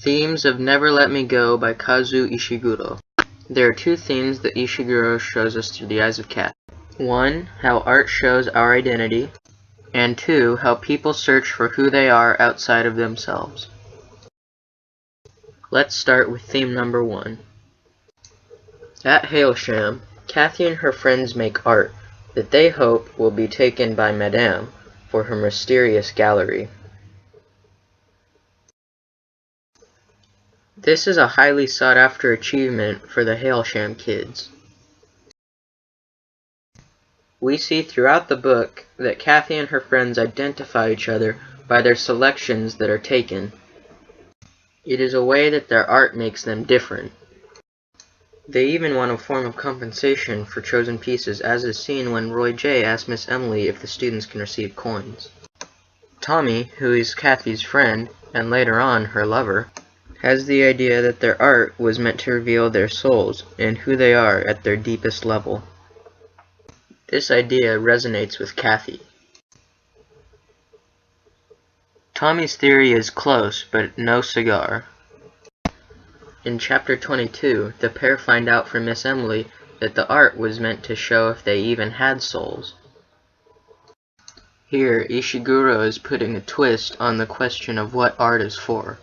Themes of Never Let Me Go by Kazuo Ishiguro. There are two themes that Ishiguro shows us through the eyes of Kathy. One, how art shows our identity, and two, how people search for who they are outside of themselves. Let's start with theme number one. At Hailsham, Kathy and her friends make art that they hope will be taken by Madame for her mysterious gallery. This is a highly sought-after achievement for the Hailsham kids. We see throughout the book that Kathy and her friends identify each other by their selections that are taken. It is a way that their art makes them different. They even want a form of compensation for chosen pieces, as is seen when Roy J. asks Miss Emily if the students can receive coins. Tommy, who is Kathy's friend, and later on her lover, has the idea that their art was meant to reveal their souls and who they are at their deepest level. This idea resonates with Kathy. Tommy's theory is close, but no cigar. In chapter 22, the pair find out from Miss Emily that the art was meant to show if they even had souls. Here, Ishiguro is putting a twist on the question of what art is for.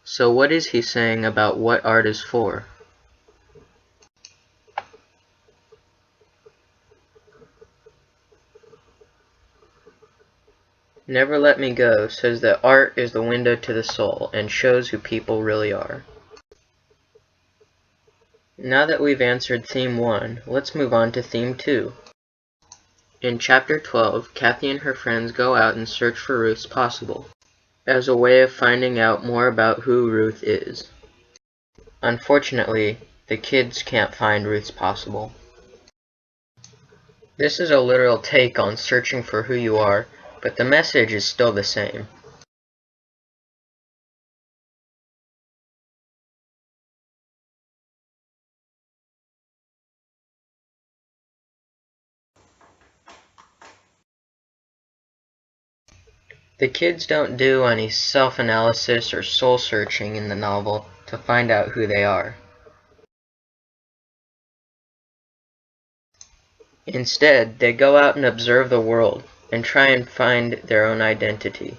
So what is he saying about what art is for? Never Let Me Go says that art is the window to the soul and shows who people really are. Now that we've answered theme 1, let's move on to theme 2. In chapter 12, Kathy and her friends go out and search for Ruth's Possible, as a way of finding out more about who Ruth is. Unfortunately, the kids can't find Ruth's Possible. This is a literal take on searching for who you are, but the message is still the same. The kids don't do any self-analysis or soul-searching in the novel to find out who they are. Instead, they go out and observe the world and try and find their own identity.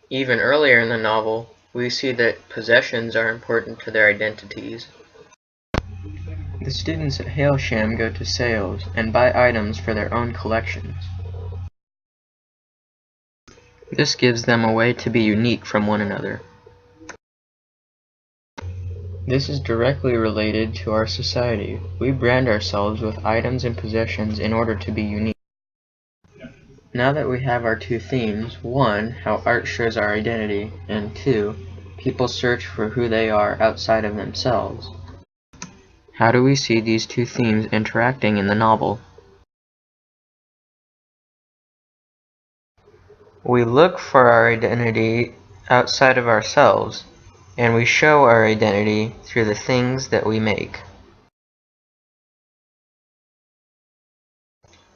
Even earlier in the novel, we see that possessions are important to their identities. The students at Hailsham go to sales and buy items for their own collections. This gives them a way to be unique from one another. This is directly related to our society. We brand ourselves with items and possessions in order to be unique. Now that we have our two themes, 1, how art shows our identity, and 2, people search for who they are outside of themselves, how do we see these two themes interacting in the novel? We look for our identity outside of ourselves, and we show our identity through the things that we make.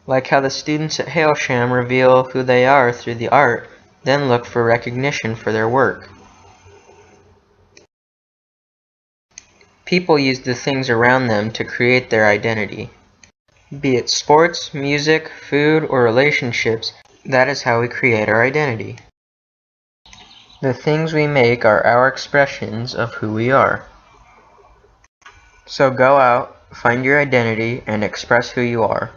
Like how the students at Hailsham reveal who they are through the art, then look for recognition for their work. People use the things around them to create their identity. Be it sports, music, food, or relationships, that is how we create our identity. The things we make are our expressions of who we are. So go out, find your identity, and express who you are.